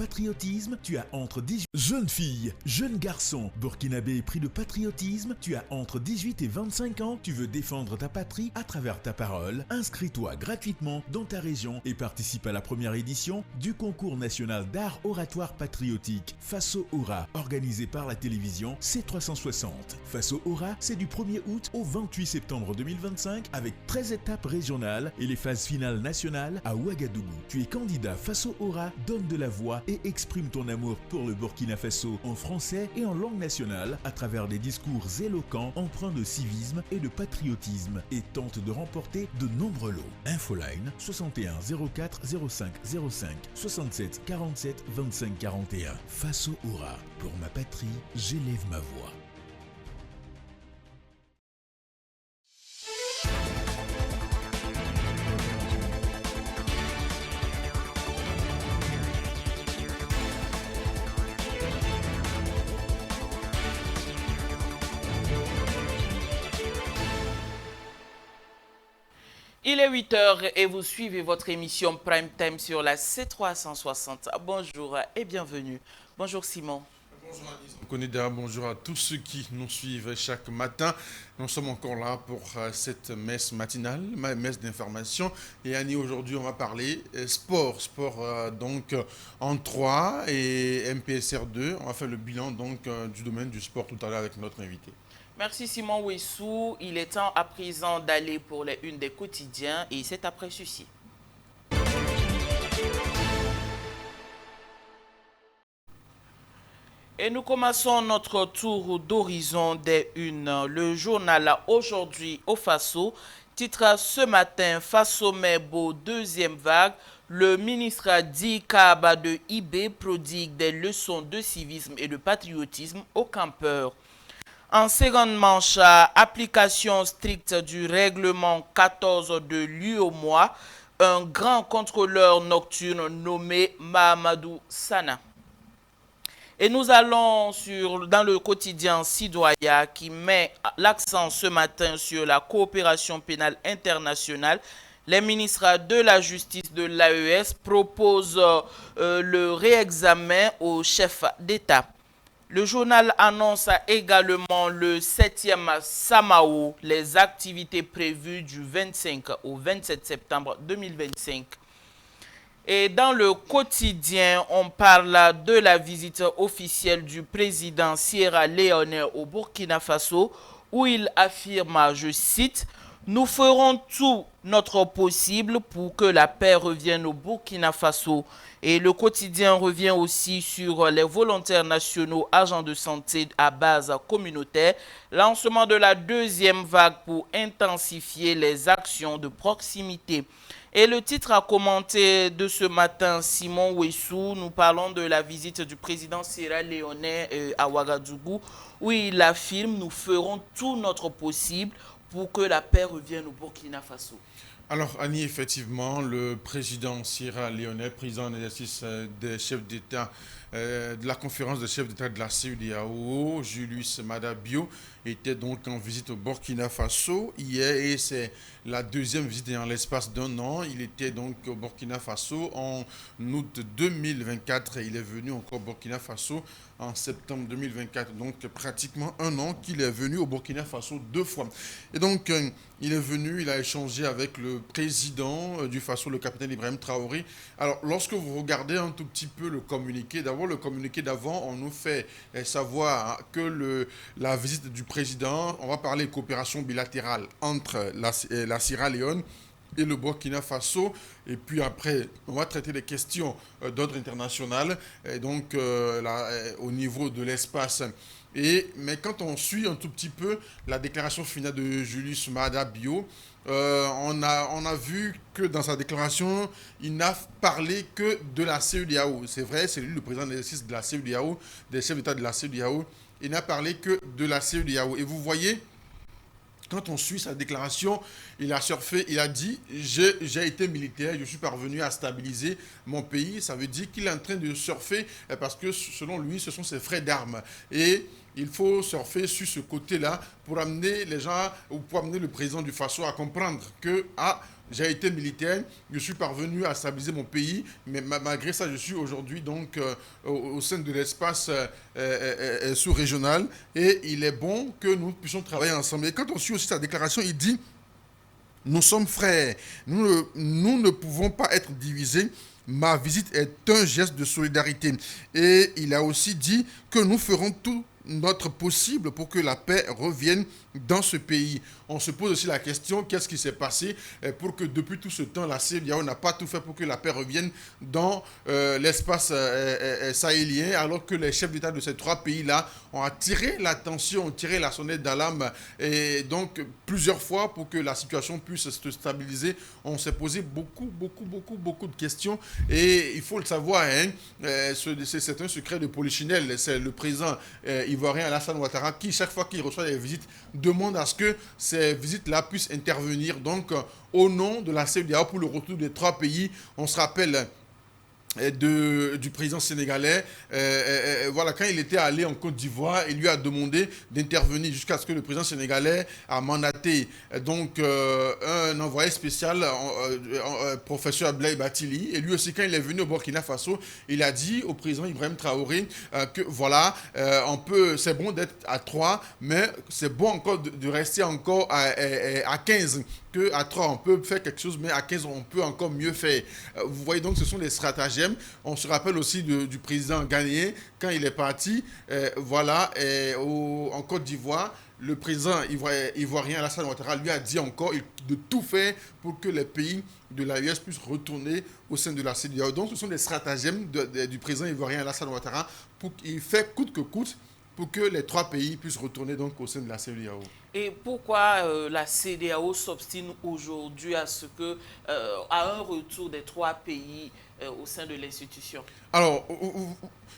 patriotisme, tu as entre 18... Jeune fille, jeune garçon, burkinabé pris de patriotisme, tu as entre 18 et 25 ans, tu veux défendre ta patrie à travers ta parole. Inscris-toi gratuitement dans ta région et participe à la première édition du concours national d'art oratoire patriotique Faso Aura, organisé par la télévision C360. Faso Aura, c'est du 1er août au 28 septembre 2025 avec 13 étapes régionales et les phases finales nationales à Ouagadougou. Tu es candidat Faso Aura, donne de la voix et exprime ton amour pour le Burkina Faso en français et en langue nationale à travers des discours éloquents empreints de civisme et de patriotisme et tente de remporter de nombreux lots. Infoline 61 04 05 05 67 47 25 41. Faso Aura, pour ma patrie, j'élève ma voix. Il est 8h et vous suivez votre émission Prime Time sur la C360. Bonjour et bienvenue. Bonjour Simon. Bonjour Alice Koneda, bonjour à tous ceux qui nous suivent chaque matin. Nous sommes encore là pour cette messe matinale, ma messe d'information. Et Annie, aujourd'hui, on va parler sport. Donc en 3 et MPSR 2. On va faire le bilan donc du domaine du sport tout à l'heure avec notre invité. Merci Simon Wessou. Il est temps à présent d'aller pour les unes des quotidiens et c'est après ceci. Et nous commençons notre tour d'horizon des unes. Le journal Aujourd'hui au Faso titre ce matin Faso Mebo deuxième vague. Le ministre Di Kaba de IB prodigue des leçons de civisme et de patriotisme aux campeurs. En seconde manche, application stricte du règlement 14 de l'UOMOA, un grand contrôleur nocturne nommé Mahamadou Sana. Et nous allons dans le quotidien Sidoaya qui met l'accent ce matin sur la coopération pénale internationale. Les ministres de la Justice de l'AES proposent le réexamen au chef d'État. Le journal annonce également le 7e Samao, les activités prévues du 25 au 27 septembre 2025. Et dans le quotidien, on parle de la visite officielle du président Sierra Leone au Burkina Faso, où il affirme, je cite, « Nous ferons tout notre possible pour que la paix revienne au Burkina Faso ». Et le quotidien revient aussi sur les volontaires nationaux agents de santé à base communautaire, lancement de la deuxième vague pour intensifier les actions de proximité. Et le titre à commenter de ce matin, Simon Wessou, nous parlons de la visite du président Sierra Leone à Ouagadougou, où il affirme « Nous ferons tout notre possible pour que la paix revienne au Burkina Faso ». Alors Annie, effectivement, le président Sierra Leone, président en exercice des chefs d'État, de la conférence des chefs d'État de la CEDEAO, Julius Maada Bio, était donc en visite au Burkina Faso hier et c'est la deuxième visite en l'espace d'un an. Il était donc au Burkina Faso en août 2024 et il est venu encore au Burkina Faso en septembre 2024. Donc pratiquement un an qu'il est venu au Burkina Faso 2 fois. Et donc il est venu, il a échangé avec le président du Faso, le capitaine Ibrahim Traoré. Alors lorsque vous regardez un tout petit peu le communiqué, d'abord le communiqué d'avant, on nous fait savoir que la visite du président, on va parler coopération bilatérale entre la Sierra Leone et le Burkina Faso. Et puis après, on va traiter des questions d'ordre international, et donc au niveau de l'espace. Mais quand on suit un tout petit peu la déclaration finale de Julius Maada Bio, on a vu que dans sa déclaration, il n'a parlé que de la CEDEAO. C'est vrai, c'est lui le président de l'exercice de la CEDEAO, des chefs d'État de la CEDEAO. Il n'a parlé que de la CEDEAO. Et vous voyez, quand on suit sa déclaration, il a surfé, il a dit « J'ai été militaire, je suis parvenu à stabiliser mon pays ». Ça veut dire qu'il est en train de surfer parce que selon lui, ce sont ses frères d'armes. Et il faut surfer sur ce côté-là pour amener les gens ou pour amener le président du Faso à comprendre que j'ai été militaire, je suis parvenu à stabiliser mon pays, mais malgré ça, je suis aujourd'hui donc au sein de l'espace sous-régional et il est bon que nous puissions travailler ensemble. Et quand on suit aussi sa déclaration, il dit nous sommes frères, nous ne pouvons pas être divisés. Ma visite est un geste de solidarité. Et il a aussi dit que nous ferons tout notre possible pour que la paix revienne dans ce pays. On se pose aussi la question, qu'est-ce qui s'est passé pour que depuis tout ce temps, la CEDEAO n'a pas tout fait pour que la paix revienne dans l'espace sahélien, alors que les chefs d'État de ces trois pays-là ont attiré l'attention, ont tiré la sonnette d'alarme, et donc plusieurs fois pour que la situation puisse se stabiliser. On s'est posé beaucoup de questions, et il faut le savoir, hein, c'est un secret de polichinelle, c'est le président ivoirien Alassane Ouattara qui, chaque fois qu'il reçoit des visites, demande à ce que ces visites-là puissent intervenir donc au nom de la CEDEAO pour le retour des trois pays. On se rappelle du président sénégalais, voilà, quand il était allé en Côte d'Ivoire, il lui a demandé d'intervenir jusqu'à ce que le président sénégalais a mandaté donc un envoyé spécial, professeur Abdoulaye Bathily, et lui aussi quand il est venu au Burkina Faso, il a dit au président Ibrahim Traoré que voilà, c'est bon d'être à 3, mais c'est bon encore de rester encore à 15, que à 3 on peut faire quelque chose, mais à 15 on peut encore mieux faire. Vous voyez donc ce sont des stratagèmes. On se rappelle aussi du président ghanéen quand il est parti, voilà, en Côte d'Ivoire. Le président ivoirien Alassane Ouattara lui a dit encore de tout faire pour que les pays de l'AES puissent retourner au sein de la CEDEAO. Donc ce sont des stratagèmes du président ivoirien Alassane Ouattara pour qu'il fait coûte que coûte pour que les trois pays puissent retourner donc au sein de la CEDEAO. Et pourquoi la CEDEAO s'obstine aujourd'hui à à un retour des trois pays au sein de l'institution? Alors,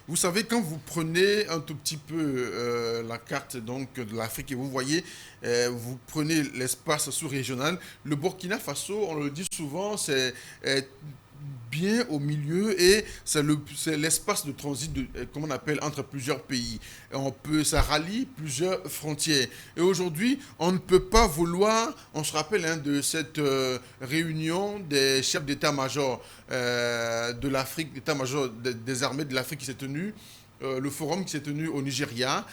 vous savez, quand vous prenez un tout petit peu la carte donc, de l'Afrique et vous voyez, vous prenez l'espace sous-régional, le Burkina Faso, on le dit souvent, c'est bien au milieu et c'est l'espace de transit, comme on appelle, entre plusieurs pays. Ça rallie plusieurs frontières. Et aujourd'hui, on ne peut pas vouloir, on se rappelle de cette réunion des chefs d'état-major de l'Afrique, d'état-major des armées de l'Afrique qui s'est tenue, le forum qui s'est tenu au Nigeria,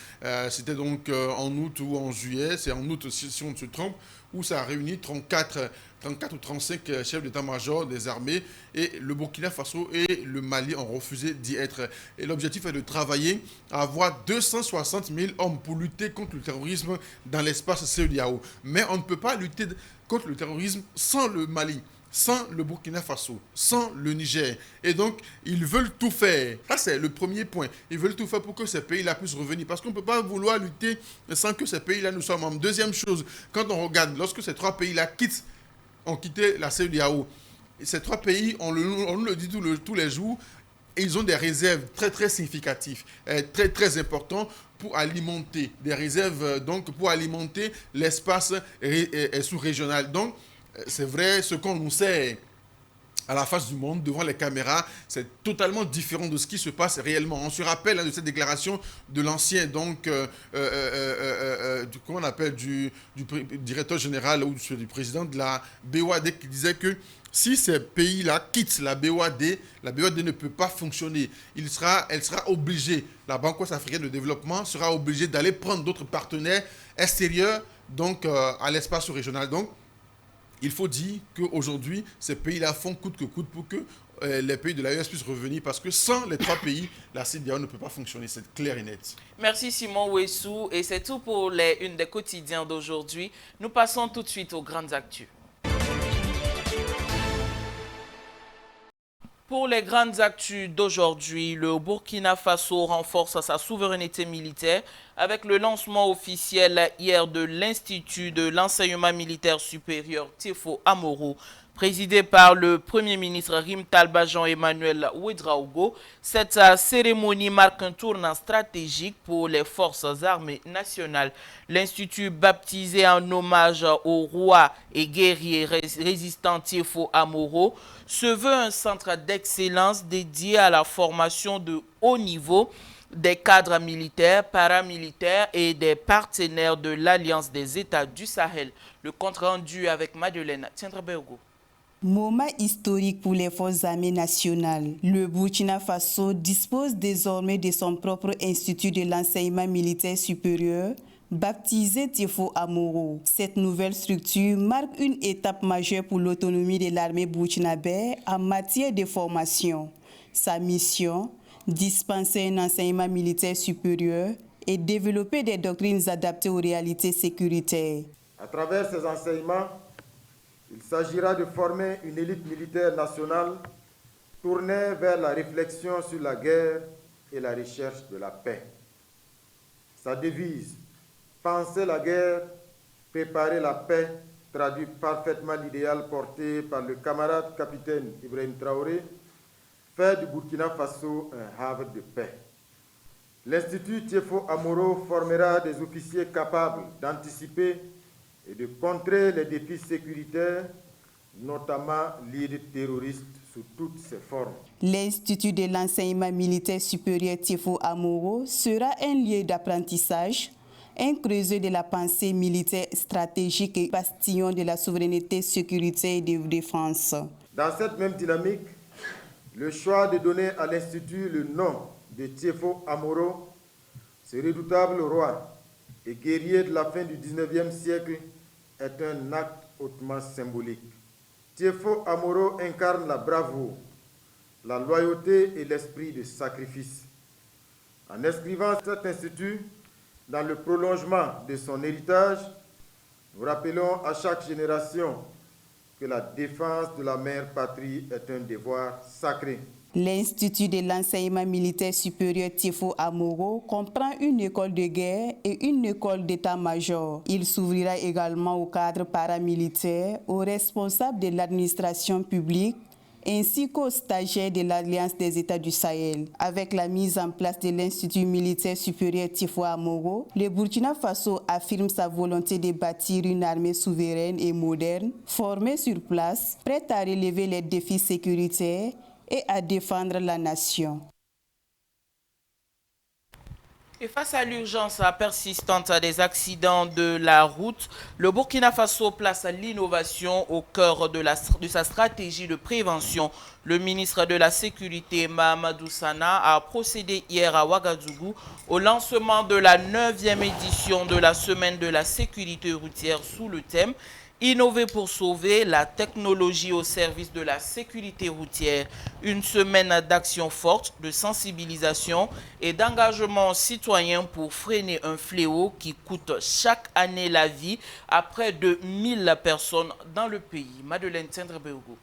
c'était donc en août ou en juillet, c'est en août si on ne se trompe, où ça a réuni 34 ou 35 chefs d'état-major des armées, et le Burkina Faso et le Mali ont refusé d'y être. Et l'objectif est de travailler à avoir 260 000 hommes pour lutter contre le terrorisme dans l'espace CEDEAO. Mais on ne peut pas lutter contre le terrorisme sans le Mali, sans le Burkina Faso, sans le Niger. Et donc, ils veulent tout faire. Ça, c'est le premier point. Ils veulent tout faire pour que ces pays-là puissent revenir. Parce qu'on ne peut pas vouloir lutter sans que ces pays-là nous soient membres. Deuxième chose, quand on regarde, lorsque ces trois pays-là ont quitté la CEDEAO, ces trois pays, on nous le dit tous les jours, ils ont des réserves très significatives, très importantes pour alimenter, des réserves donc pour alimenter l'espace sous-régional. Donc, c'est vrai, ce qu'on nous sert à la face du monde, devant les caméras, c'est totalement différent de ce qui se passe réellement. On se rappelle de cette déclaration de l'ancien, donc, comment on appelle, du directeur général ou du président de la BOAD qui disait que si ces pays-là quittent la BOAD ne peut pas fonctionner. Elle sera obligée, la Banque ouest-africaine de développement sera obligée d'aller prendre d'autres partenaires extérieurs donc, à l'espace régional. Donc, il faut dire qu'aujourd'hui, ces pays-là font coûte que coûte pour que les pays de l'AES puissent revenir, parce que sans les trois pays, la CEDEAO ne peut pas fonctionner, c'est clair et net. Merci Simon Ouessou, et c'est tout pour les Unes des quotidiens d'aujourd'hui. Nous passons tout de suite aux grandes actus. Pour les grandes actus d'aujourd'hui, le Burkina Faso renforce sa souveraineté militaire avec le lancement officiel hier de l'Institut de l'enseignement militaire supérieur Théfo Amoro, présidé par le Premier ministre Rim Talba Jean-Emmanuel Ouedraogo. Cette cérémonie marque un tournant stratégique pour les forces armées nationales. L'Institut, baptisé en hommage au roi et guerrier résistant Théfo Amoro, se veut un centre d'excellence dédié à la formation de haut niveau des cadres militaires, paramilitaires et des partenaires de l'Alliance des États du Sahel. Le compte rendu avec Madeleine Tiendrabergo. Moment historique pour les forces armées nationales. Le Burkina Faso dispose désormais de son propre institut de l'enseignement militaire supérieur, baptisé Tiefo Amoro. Cette nouvelle structure marque une étape majeure pour l'autonomie de l'armée burkinabé en matière de formation. Sa mission, dispenser un enseignement militaire supérieur et développer des doctrines adaptées aux réalités sécuritaires. À travers ces enseignements, il s'agira de former une élite militaire nationale tournée vers la réflexion sur la guerre et la recherche de la paix. Sa devise, penser la guerre, préparer la paix, traduit parfaitement l'idéal porté par le camarade capitaine Ibrahim Traoré, fait du Burkina Faso un havre de paix. L'Institut Tiefo Amoro formera des officiers capables d'anticiper et de contrer les défis sécuritaires, notamment l'idée terroriste sous toutes ses formes. L'Institut de l'enseignement militaire supérieur Tiefo Amoro sera un lieu d'apprentissage, un creuset de la pensée militaire stratégique et bastion de la souveraineté sécuritaire et de défense. Dans cette même dynamique, le choix de donner à l'Institut le nom de Tiefo Amoro, ce redoutable roi et guerrier de la fin du 19e siècle, est un acte hautement symbolique. Tiefo Amoro incarne la bravoure, la loyauté et l'esprit de sacrifice. En inscrivant cet institut dans le prolongement de son héritage, nous rappelons à chaque génération que la défense de la mère patrie est un devoir sacré. L'Institut de l'enseignement militaire supérieur Tiefo Amoro comprend une école de guerre et une école d'état-major. Il s'ouvrira également aux cadres paramilitaires, aux responsables de l'administration publique, ainsi qu'aux stagiaires de l'Alliance des États du Sahel. Avec la mise en place de l'Institut militaire supérieur Tiefo Amoro, le Burkina Faso affirme sa volonté de bâtir une armée souveraine et moderne, formée sur place, prête à relever les défis sécuritaires et à défendre la nation. Et face à l'urgence persistante des accidents de la route, le Burkina Faso place l'innovation au cœur de sa stratégie de prévention. Le ministre de la Sécurité, Mahamadou Sana, a procédé hier à Ouagadougou au lancement de la 9e édition de la Semaine de la sécurité routière sous le thème Innover pour sauver, la technologie au service de la sécurité routière. Une semaine d'action forte, de sensibilisation et d'engagement citoyen pour freiner un fléau qui coûte chaque année la vie à près de 1000 personnes dans le pays. Madeleine Tendrebeogo.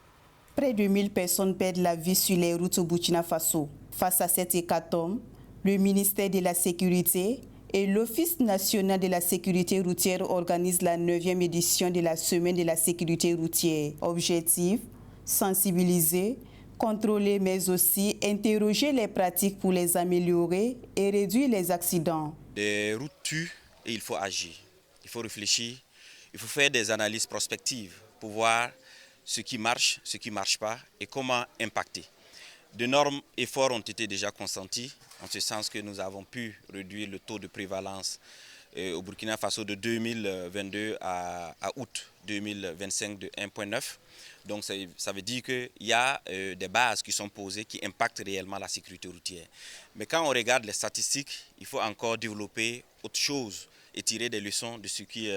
Près de 1000 personnes perdent la vie sur les routes au Burkina Faso. Face à cette hécatombe, le ministère de la Sécurité et l'Office national de la sécurité routière organise la 9e édition de la Semaine de la sécurité routière. Objectif, sensibiliser, contrôler mais aussi interroger les pratiques pour les améliorer et réduire les accidents. Les routes tuent et il faut agir. Il faut réfléchir, il faut faire des analyses prospectives pour voir ce qui marche pas et comment impacter. D'énormes efforts ont été déjà consentis, en ce sens que nous avons pu réduire le taux de prévalence au Burkina Faso de 2022 à août 2025 de 1,9. Donc ça veut dire qu'il y a des bases qui sont posées qui impactent réellement la sécurité routière. Mais quand on regarde les statistiques, il faut encore développer autre chose et tirer des leçons de ce qui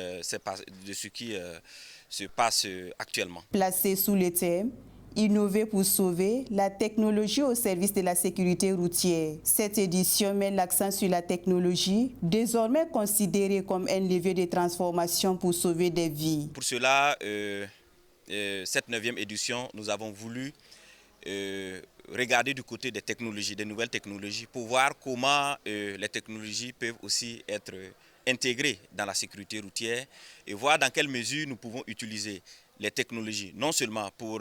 se passe actuellement. Placé sous le thème Innover pour sauver, la technologie au service de la sécurité routière. Cette édition met l'accent sur la technologie, désormais considérée comme un levier de transformation pour sauver des vies. Pour cela, cette 9e édition, nous avons voulu regarder du côté des technologies, des nouvelles technologies, pour voir comment les technologies peuvent aussi être intégrées dans la sécurité routière et voir dans quelle mesure nous pouvons utiliser les technologies, non seulement pour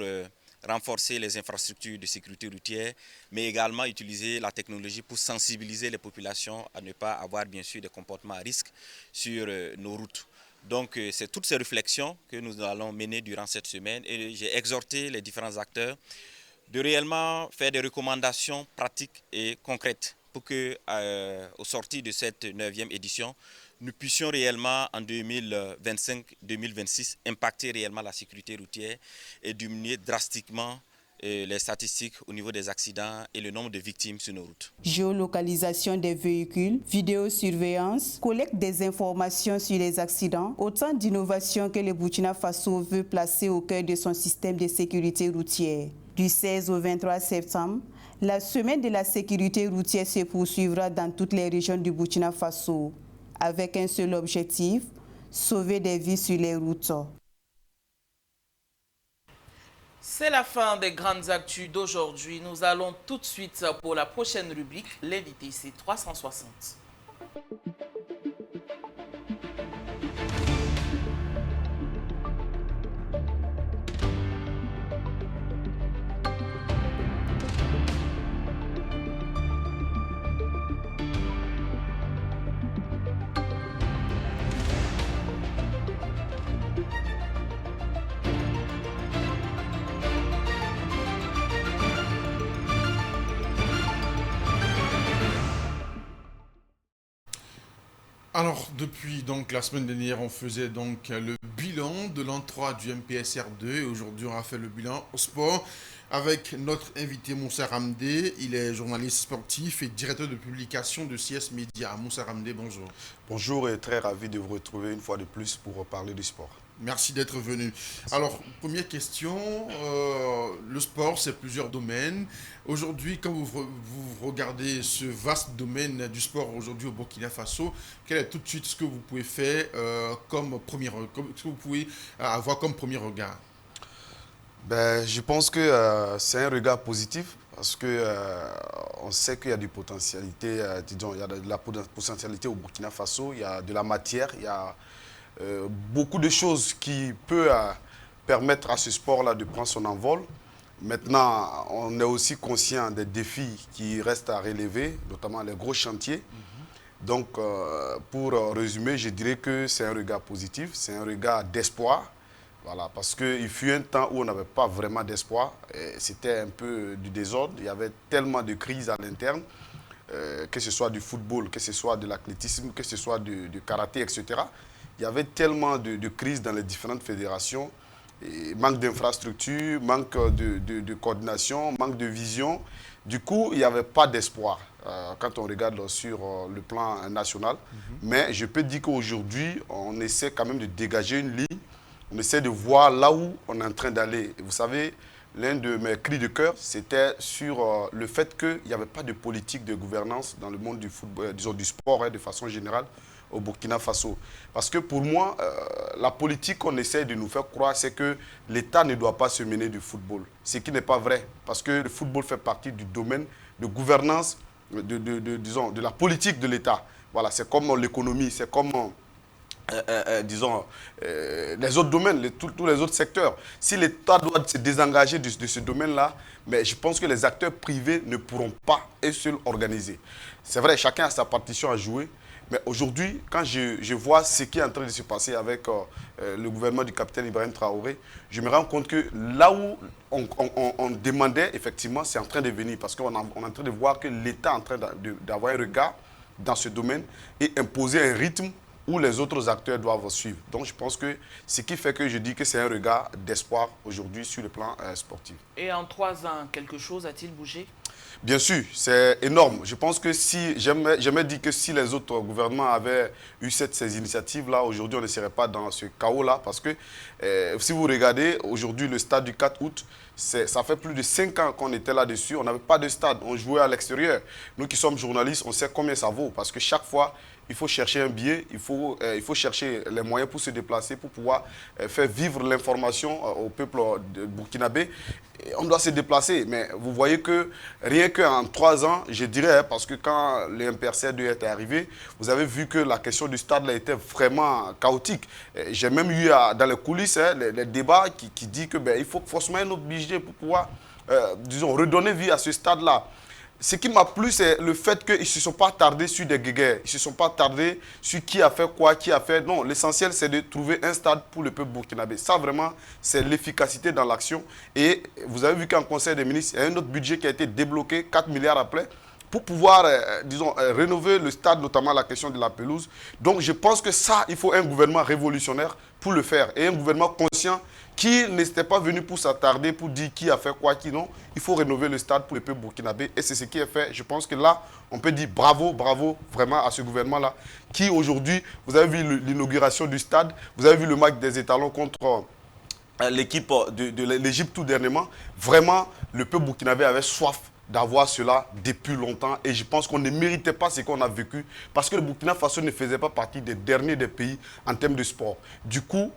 renforcer les infrastructures de sécurité routière, mais également utiliser la technologie pour sensibiliser les populations à ne pas avoir bien sûr des comportements à risque sur nos routes. Donc c'est toutes ces réflexions que nous allons mener durant cette semaine et j'ai exhorté les différents acteurs de réellement faire des recommandations pratiques et concrètes pour que, au sortir de cette 9e édition, nous puissions réellement en 2025-2026 impacter réellement la sécurité routière et diminuer drastiquement les statistiques au niveau des accidents et le nombre de victimes sur nos routes. Géolocalisation des véhicules, vidéosurveillance, collecte des informations sur les accidents, autant d'innovations que le Burkina Faso veut placer au cœur de son système de sécurité routière. Du 16 au 23 septembre, la semaine de la sécurité routière se poursuivra dans toutes les régions du Burkina Faso, avec un seul objectif, sauver des vies sur les routes. C'est la fin des grandes actus d'aujourd'hui. Nous allons tout de suite pour la prochaine rubrique, l'invité c'est 360. Alors, depuis donc la semaine dernière, on faisait donc le bilan de l'an 3 du MPSR2. Aujourd'hui, on a fait le bilan au sport avec notre invité Moussa Ramdé. Il est journaliste sportif et directeur de publication de CS Media. Moussa Ramdé, bonjour. Bonjour et très ravi de vous retrouver une fois de plus pour parler du sport. Merci d'être venu. Alors, première question, le sport, c'est plusieurs domaines. Aujourd'hui, quand vous regardez ce vaste domaine du sport aujourd'hui au Burkina Faso, quel est tout de suite ce que vous pouvez faire ce que vous pouvez avoir comme premier regard? Je pense que c'est un regard positif parce que on sait qu'il y a des potentialités, disons, il y a de la potentialité au Burkina Faso, il y a de la matière, il y a beaucoup de choses qui peuvent permettre à ce sport-là de prendre son envol. Maintenant, on est aussi conscient des défis qui restent à relever, notamment les gros chantiers. Donc, pour résumer, je dirais que c'est un regard positif, c'est un regard d'espoir. Voilà, parce qu'il fut un temps où on n'avait pas vraiment d'espoir. C'était un peu du désordre. Il y avait tellement de crises à l'interne, que ce soit du football, que ce soit de l'athlétisme, que ce soit du karaté, etc. Il y avait tellement de crises dans les différentes fédérations. Et manque d'infrastructures, manque de coordination, manque de vision. Du coup, il n'y avait pas d'espoir quand on regarde sur le plan national. Mais je peux dire qu'aujourd'hui, on essaie quand même de dégager une ligne. On essaie de voir là où on est en train d'aller. Vous savez, l'un de mes cris de cœur, c'était sur le fait qu'il n'y avait pas de politique de gouvernance dans le monde du football, disons du sport de façon générale au Burkina Faso. Parce que pour moi, la politique qu'on essaie de nous faire croire, c'est que l'État ne doit pas se mener du football. Ce qui n'est pas vrai, parce que le football fait partie du domaine de gouvernance, disons, de la politique de l'État. Voilà, c'est comme l'économie, c'est comme... disons, les autres domaines, tous les autres secteurs. Si l'État doit se désengager de ce domaine-là, mais je pense que les acteurs privés ne pourront pas eux seuls organiser. C'est vrai, chacun a sa partition à jouer, mais aujourd'hui, quand je vois ce qui est en train de se passer avec le gouvernement du capitaine Ibrahim Traoré, je me rends compte que là où on demandait, effectivement, c'est en train de venir, parce qu'on est en train de voir que l'État est en train d'avoir un regard dans ce domaine et imposer un rythme où les autres acteurs doivent suivre. Donc je pense que ce qui fait que je dis que c'est un regard d'espoir aujourd'hui sur le plan sportif. Et en 3 ans, quelque chose a-t-il bougé? Bien sûr, c'est énorme. Je pense que si, j'aimerais dire que si les autres gouvernements avaient eu ces initiatives-là, aujourd'hui on ne serait pas dans ce chaos-là, parce que si vous regardez aujourd'hui le stade du 4 août, ça fait plus de 5 ans qu'on était là-dessus, on n'avait pas de stade, on jouait à l'extérieur. Nous qui sommes journalistes, on sait combien ça vaut, parce que chaque fois, il faut chercher un billet, il faut chercher les moyens pour se déplacer, pour pouvoir faire vivre l'information au peuple burkinabé. Et on doit se déplacer, mais vous voyez que rien qu'en 3 ans, je dirais, parce que quand le MPSR2 est arrivé, vous avez vu que la question du stade là était vraiment chaotique. J'ai même eu dans les coulisses les débats qui disent qu'il faut forcément un autre budget pour pouvoir, disons, redonner vie à ce stade-là. Ce qui m'a plu, c'est le fait qu'ils ne se sont pas tardés sur des guéguerres. Ils ne se sont pas tardés sur qui a fait quoi, qui a fait... Non, l'essentiel, c'est de trouver un stade pour le peuple burkinabé. Ça, vraiment, c'est l'efficacité dans l'action. Et vous avez vu qu'en Conseil des ministres, il y a un autre budget qui a été débloqué, 4 milliards après, pour pouvoir, disons, rénover le stade, notamment la question de la pelouse. Donc je pense que ça, il faut un gouvernement révolutionnaire pour le faire. Et un gouvernement conscient qui n'était pas venu pour s'attarder, pour dire qui a fait quoi, qui non. Il faut rénover le stade pour le peuple burkinabé. Et c'est ce qui est fait. Je pense que là, on peut dire bravo, bravo vraiment à ce gouvernement-là. Qui aujourd'hui, vous avez vu l'inauguration du stade, vous avez vu le match des étalons contre l'équipe de l'Égypte tout dernièrement. Vraiment, le peuple burkinabé avait soif d'avoir cela depuis longtemps. Et je pense qu'on ne méritait pas ce qu'on a vécu. Parce que le Burkina Faso ne faisait pas partie des derniers des pays en termes de sport. Du coup,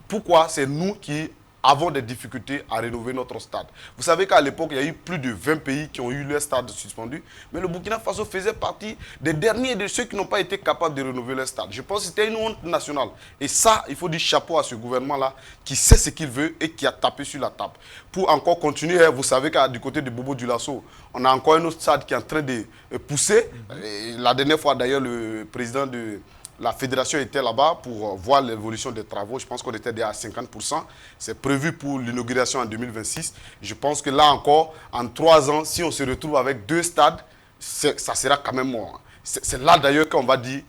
pourquoi c'est nous qui avons des difficultés à rénover notre stade? Vous savez qu'à l'époque, il y a eu plus de 20 pays qui ont eu leur stade suspendu. Mais le Burkina Faso faisait partie des derniers de ceux qui n'ont pas été capables de rénover leur stade. Je pense que c'était une honte nationale. Et ça, il faut dire chapeau à ce gouvernement-là qui sait ce qu'il veut et qui a tapé sur la table. Pour encore continuer, vous savez que du côté de Bobo Dioulasso, on a encore un autre stade qui est en train de pousser. Et la dernière fois, d'ailleurs, le président de la fédération était là-bas pour voir l'évolution des travaux. Je pense qu'on était déjà à 50%. C'est prévu pour l'inauguration en 2026. Je pense que là encore, en 3 ans, si on se retrouve avec 2 stades, ça sera quand même mort. C'est là d'ailleurs qu'on va dire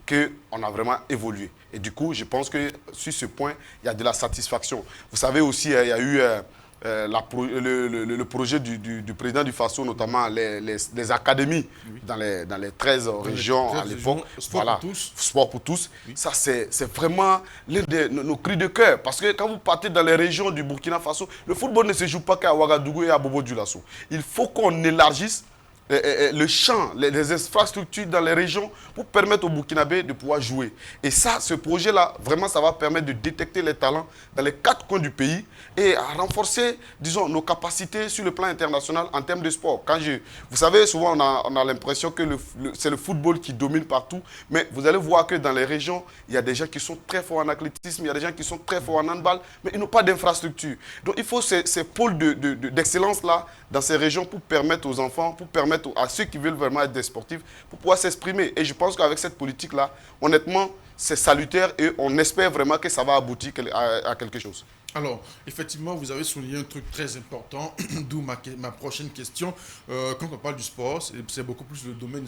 qu'on a vraiment évolué. Et du coup, je pense que sur ce point, il y a de la satisfaction. Vous savez aussi, il y a eu le projet du président du FASO, notamment les académies dans les 13 régions à l'époque. Voilà, sport pour tous. Oui. Ça, c'est vraiment l'un de nos cris de cœur. Parce que quand vous partez dans les régions du Burkina Faso, le football ne se joue pas qu'à Ouagadougou et à Bobo Dioulasso. Il faut qu'on élargisse le champ, les infrastructures dans les régions pour permettre aux Burkinabés de pouvoir jouer. Et ça, ce projet-là, vraiment, ça va permettre de détecter les talents dans les 4 coins du pays et à renforcer, disons, nos capacités sur le plan international en termes de sport. Vous savez, souvent, on a l'impression que c'est le football qui domine partout, mais vous allez voir que dans les régions, il y a des gens qui sont très forts en athlétisme, il y a des gens qui sont très forts en handball, mais ils n'ont pas d'infrastructure. Donc, il faut ces pôles d'excellence-là dans ces régions pour permettre aux enfants, pour permettre à ceux qui veulent vraiment être des sportifs, pour pouvoir s'exprimer. Et je pense qu'avec cette politique-là, honnêtement, c'est salutaire et on espère vraiment que ça va aboutir à quelque chose. Alors, effectivement, vous avez souligné un truc très important, d'où ma prochaine question. Quand on parle du sport, c'est beaucoup plus le domaine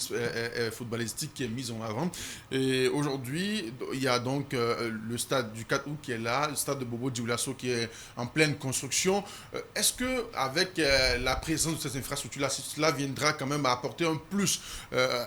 footballistique qui est mis en avant. Et aujourd'hui, il y a donc le stade du 4 août qui est là, le stade de Bobo Dioulasso qui est en pleine construction. Est-ce qu'avec la présence de ces infrastructures-là, cela viendra quand même à apporter un plus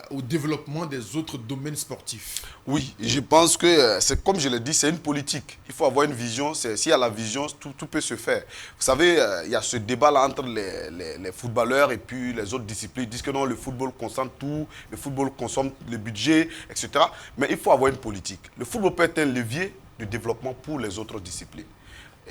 au développement des autres domaines sportifs? Oui, je pense que, c'est comme je l'ai dit, c'est une politique. Il faut avoir une vision. S'il y a la vision, tout peut se faire. Vous savez, il y a ce débat-là entre les footballeurs et puis les autres disciplines. Ils disent que non, le football consomme tout, le football consomme le budget, etc. Mais il faut avoir une politique. Le football peut être un levier de développement pour les autres disciplines.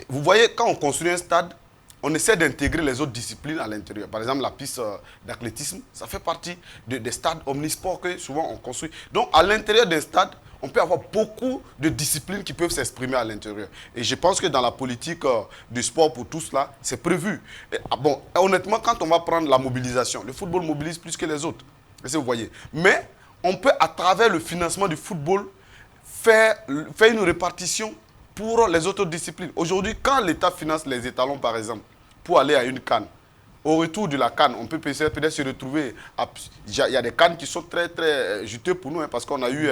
Vous voyez, quand on construit un stade, on essaie d'intégrer les autres disciplines à l'intérieur. Par exemple, la piste d'athlétisme, ça fait partie des stades omnisports que souvent on construit. Donc, à l'intérieur d'un stade, on peut avoir beaucoup de disciplines qui peuvent s'exprimer à l'intérieur. Et je pense que dans la politique du sport pour tous, là, c'est prévu. Et, bon, honnêtement, quand on va prendre la mobilisation, le football mobilise plus que les autres. Est-ce que vous voyez? Mais on peut, à travers le financement du football, faire une répartition pour les autres disciplines. Aujourd'hui, quand l'État finance les étalons, par exemple, pour aller à une CAN, au retour de la CAN, on peut peut-être se retrouver. Il y a des CAN qui sont très, très juteux pour nous, hein, parce qu'on a eu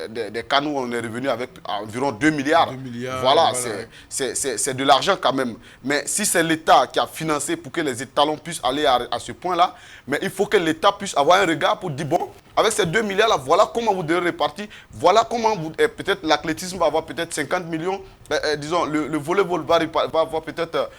des CAN où on est revenu avec environ 2 milliards. 2 milliards. Voilà, c'est de l'argent quand même. Mais si c'est l'État qui a financé pour que les étalons puissent aller à ce point-là, mais il faut que l'État puisse avoir un regard pour dire, bon, avec ces 2 milliards-là, voilà comment vous devez répartir, voilà comment peut-être l'athlétisme va avoir peut-être 50 millions, disons, le volleyball va avoir peut-être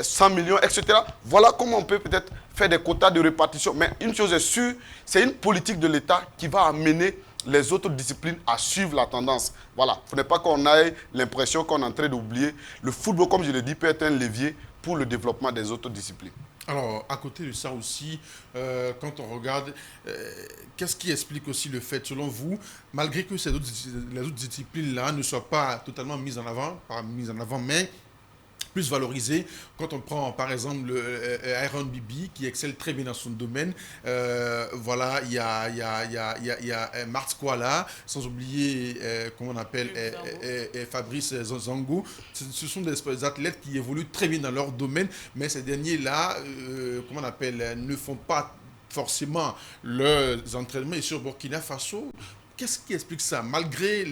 100 millions, etc. Voilà comment on peut peut-être faire des quotas de répartition. Mais une chose est sûre, c'est une politique de l'État qui va amener les autres disciplines à suivre la tendance. Voilà, il ne faudrait pas qu'on ait l'impression qu'on est en train d'oublier. Le football, comme je l'ai dit, peut être un levier pour le développement des autres disciplines. Alors, à côté de ça aussi, quand on regarde, qu'est-ce qui explique aussi le fait, selon vous, malgré que les autres disciplines-là ne soient pas totalement mises en avant, mais plus valorisées, quand on prend par exemple le Aaron Bibi qui excelle très bien dans son domaine, voilà, il y a Martz Kouala, sans oublier comment on appelle Fabrice Zango. Ce sont des athlètes qui évoluent très bien dans leur domaine, mais ces derniers-là, comment on appelle, ne font pas forcément leurs entraînements ici au Burkina Faso. Qu'est-ce qui explique ça? Malgré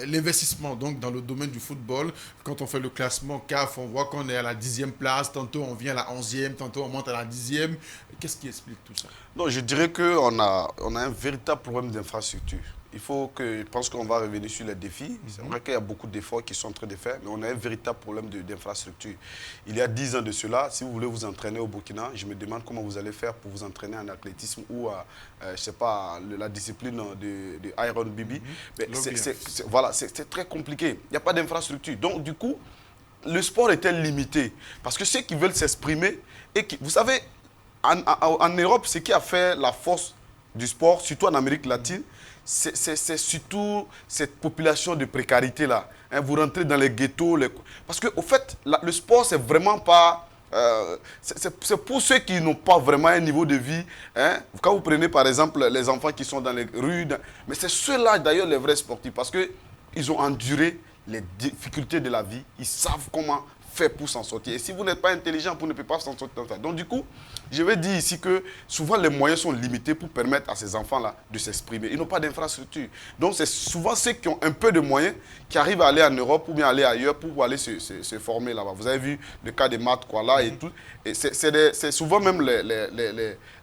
l'investissement donc, dans le domaine du football, quand on fait le classement CAF, on voit qu'on est à la 10e place, tantôt on vient à la 11e, tantôt on monte à la 10e. Qu'est-ce qui explique tout ça? Non, je dirais qu'on a un véritable problème d'infrastructure. Il faut que, je pense qu'on va revenir sur les défis. C'est vrai qu'il y a beaucoup d'efforts qui sont en train de faire, mais on a un véritable problème d'infrastructure. Il y a 10 ans de cela, si vous voulez vous entraîner au Burkina, je me demande comment vous allez faire pour vous entraîner en athlétisme ou à, je sais pas, la discipline de Iron Bibi. Voilà, c'est très compliqué. Il n'y a pas d'infrastructure. Donc, du coup, le sport était limité. Parce que ceux qui veulent s'exprimer, vous savez, en Europe, ce qui a fait la force du sport, surtout en Amérique latine, c'est surtout cette population de précarité-là. Hein, vous rentrez dans les ghettos. Parce qu'au fait, le sport, c'est vraiment pas... c'est pour ceux qui n'ont pas vraiment un niveau de vie. Hein. Quand vous prenez, par exemple, les enfants qui sont dans les rues, mais c'est ceux-là, d'ailleurs, les vrais sportifs. Parce qu'ils ont enduré les difficultés de la vie. Ils savent comment faire pour s'en sortir. Et si vous n'êtes pas intelligent, vous ne pouvez pas s'en sortir. Donc du coup, je vais dire ici que souvent les moyens sont limités pour permettre à ces enfants-là de s'exprimer. Ils n'ont pas d'infrastructure. Donc c'est souvent ceux qui ont un peu de moyens qui arrivent à aller en Europe ou bien aller ailleurs pour aller se former là-bas. Vous avez vu le cas des maths, quoi, là et tout. Et c'est souvent même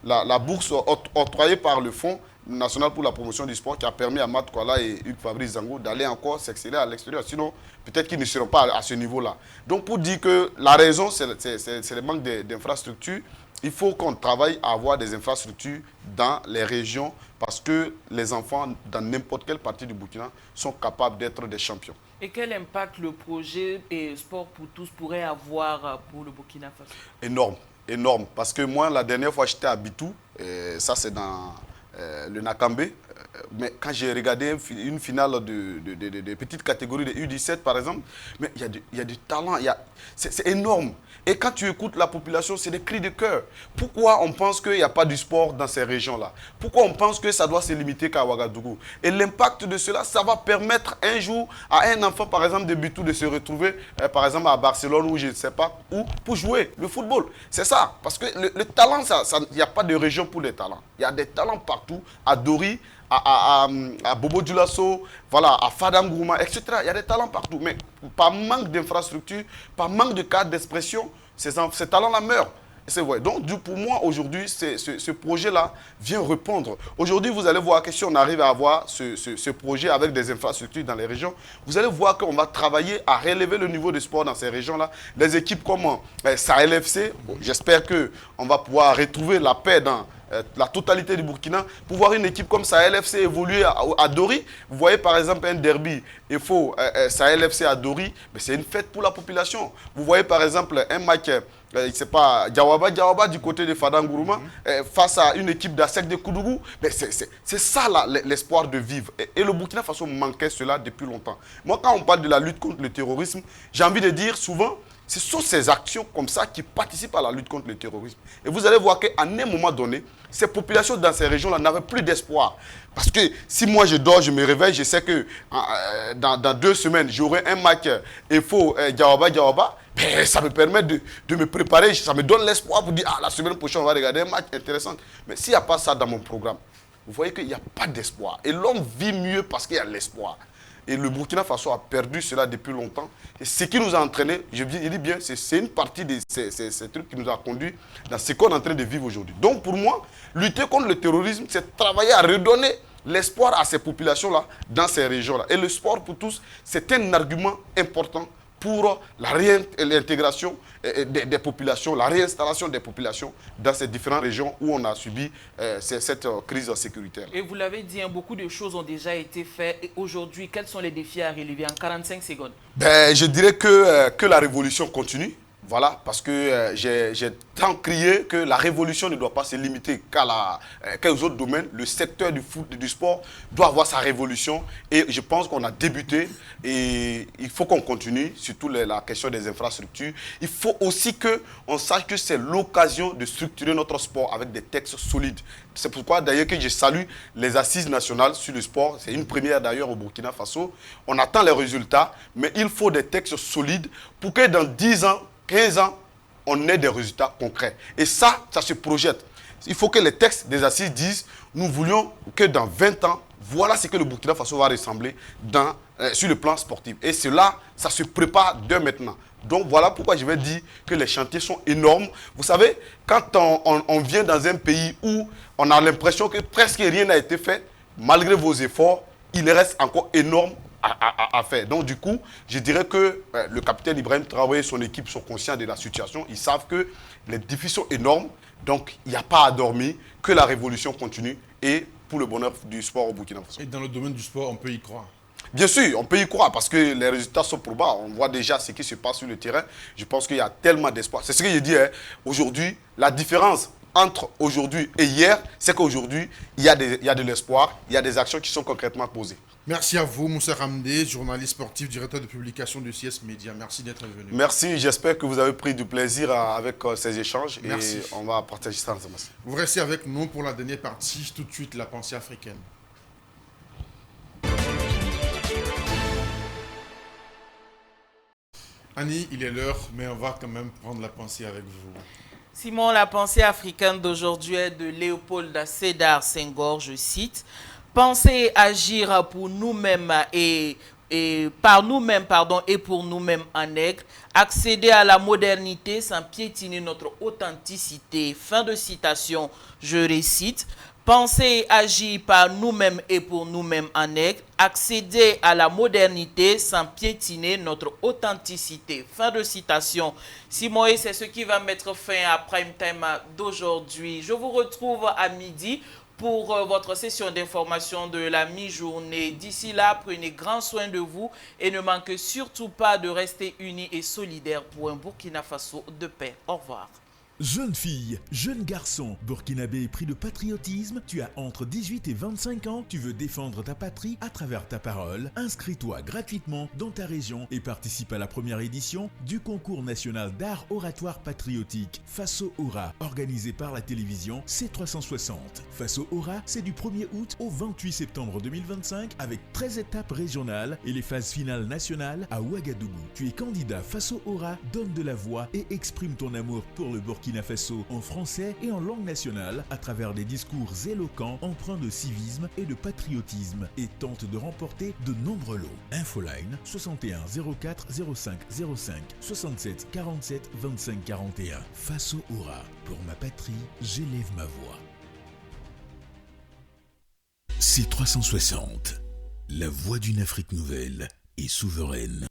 la bourse octroyée par le Fonds national pour la promotion du sport qui a permis à Matt Kuala et Hugues Fabrice Zango d'aller encore s'exceller à l'extérieur. Sinon, peut-être qu'ils ne seront pas à ce niveau-là. Donc, pour dire que la raison, c'est le manque d'infrastructures, il faut qu'on travaille à avoir des infrastructures dans les régions parce que les enfants, dans n'importe quelle partie du Burkina, sont capables d'être des champions. Et quel impact le projet Sport pour tous pourrait avoir pour le Burkina Faso? Énorme, énorme. Parce que moi, la dernière fois, j'étais à Bitou, ça c'est dans... le Nakambe, mais quand j'ai regardé une finale de petites catégories de U17 par exemple, mais il y a du talent, c'est énorme. Et quand tu écoutes la population, c'est des cris de cœur. Pourquoi on pense qu'il n'y a pas du sport dans ces régions-là? Pourquoi on pense que ça doit se limiter qu'à Ouagadougou? Et l'impact de cela, ça va permettre un jour à un enfant, par exemple, de Bitou, de se retrouver, par exemple, à Barcelone ou je ne sais pas où, pour jouer le football. C'est ça. Parce que le talent, il n'y a pas de région pour les talents. Il y a des talents partout, à Dori, à Bobo Dioulasso, voilà, à Fadam Gourma, etc. Il y a des talents partout. Mais par manque d'infrastructure, par manque de cadre d'expression, ces talents-là meurent. C'est vrai. Donc, pour moi, aujourd'hui, ce projet-là vient répondre. Aujourd'hui, vous allez voir que si on arrive à avoir ce projet avec des infrastructures dans les régions, vous allez voir qu'on va travailler à relever le niveau de sport dans ces régions-là. Les équipes comme Sahel FC, j'espère qu'on va pouvoir retrouver la paix dans la totalité du Burkina, pour voir une équipe comme Sahel FC évoluer à Dori. Vous voyez par exemple un derby, il faut Sahel FC à Dori, mais c'est une fête pour la population. Vous voyez par exemple un match, c'est pas Diawaba du côté de Fadam Gourma, face à une équipe d'Asec de Koudougou. Mais c'est ça l'espoir de vivre. Et le Burkina Faso manquait cela depuis longtemps. Moi, quand on parle de la lutte contre le terrorisme, j'ai envie de dire souvent, ce sont ces actions comme ça qui participent à la lutte contre le terrorisme. Et vous allez voir qu'à un moment donné, ces populations dans ces régions-là n'avaient plus d'espoir. Parce que si moi je dors, je me réveille, je sais que dans 2 semaines, j'aurai un match EFO Diawaba, ben, ça me permet de me préparer, ça me donne l'espoir pour dire, ah, la semaine prochaine, on va regarder un match intéressant. Mais s'il n'y a pas ça dans mon programme, vous voyez qu'il n'y a pas d'espoir. Et l'homme vit mieux parce qu'il y a l'espoir. Et le Burkina Faso a perdu cela depuis longtemps. Et ce qui nous a entraînés, je dis bien, c'est une partie de ces trucs qui nous a conduits dans ce qu'on est en train de vivre aujourd'hui. Donc pour moi, lutter contre le terrorisme, c'est travailler à redonner l'espoir à ces populations-là dans ces régions-là. Et le sport pour tous, c'est un argument important pour l'intégration des populations, la réinstallation des populations dans ces différentes régions où on a subi cette crise sécuritaire. Et vous l'avez dit, hein, beaucoup de choses ont déjà été faites. Et aujourd'hui, quels sont les défis à relever en 45 secondes? Ben, je dirais que la révolution continue. Voilà, parce que j'ai tant crié que la révolution ne doit pas se limiter qu'aux autres domaines. Le secteur du foot et du sport doit avoir sa révolution. Et je pense qu'on a débuté et il faut qu'on continue, surtout la question des infrastructures. Il faut aussi qu'on sache que c'est l'occasion de structurer notre sport avec des textes solides. C'est pourquoi d'ailleurs que je salue les assises nationales sur le sport. C'est une première d'ailleurs au Burkina Faso. On attend les résultats, mais il faut des textes solides pour que dans 10 ans, 15 ans, on ait des résultats concrets. Et ça se projette. il faut que les textes des assises disent, nous voulions que dans 20 ans, voilà ce que le Burkina Faso va ressembler sur le plan sportif. Et cela, ça se prépare dès maintenant. Donc voilà pourquoi je vais dire que les chantiers sont énormes. Vous savez, quand on vient dans un pays où on a l'impression que presque rien n'a été fait, malgré vos efforts, il reste encore énorme à faire. Donc du coup, je dirais que le capitaine Ibrahim Traoré et son équipe sont conscients de la situation. Ils savent que les défis sont énormes. Donc il n'y a pas à dormir, que la révolution continue et pour le bonheur du sport au Burkina Faso. Et dans le domaine du sport, on peut y croire. Bien sûr, on peut y croire parce que les résultats sont probables. On voit déjà ce qui se passe sur le terrain. Je pense qu'il y a tellement d'espoir. C'est ce que je dis. Hein. Aujourd'hui, la différence entre aujourd'hui et hier, c'est qu'aujourd'hui, il y a de l'espoir, il y a des actions qui sont concrètement posées. Merci à vous, Moussa Ramdé, journaliste sportif, directeur de publication de CS Média. Merci d'être venu. Merci, j'espère que vous avez pris du plaisir avec ces échanges. Merci. Et on va partager ça ensemble. Vous restez avec nous pour la dernière partie, tout de suite, la pensée africaine. Annie, il est l'heure, mais on va quand même prendre la pensée avec vous. Simon, la pensée africaine d'aujourd'hui est de Léopold Sédar Senghor, je cite. Penser et agir pour nous-mêmes et par nous-mêmes, et pour nous-mêmes en nègre, accéder à la modernité sans piétiner notre authenticité. Fin de citation, je récite. Penser et agir par nous-mêmes et pour nous-mêmes en nègre, accéder à la modernité sans piétiner notre authenticité. Fin de citation. Simon, c'est ce qui va mettre fin à Prime Time d'aujourd'hui. Je vous retrouve à midi pour votre session d'information de la mi-journée. D'ici là, prenez grand soin de vous et ne manquez surtout pas de rester unis et solidaires pour un Burkina Faso de paix. Au revoir. Jeune fille, jeune garçon, burkinabé pris de patriotisme, tu as entre 18 et 25 ans, tu veux défendre ta patrie à travers ta parole, inscris-toi gratuitement dans ta région et participe à la première édition du concours national d'art oratoire patriotique Faso Aura, organisé par la télévision C360. Faso Aura, c'est du 1er août au 28 septembre 2025 avec 13 étapes régionales et les phases finales nationales à Ouagadougou. Tu es candidat Faso Aura, donne de la voix et exprime ton amour pour le Burkina Faso en français et en langue nationale à travers des discours éloquents empreints de civisme et de patriotisme et tente de remporter de nombreux lots. Infoline 61 04 05 05 67 47 25 41. Faso Aura, pour ma patrie, j'élève ma voix. C360, la voix d'une Afrique nouvelle et souveraine.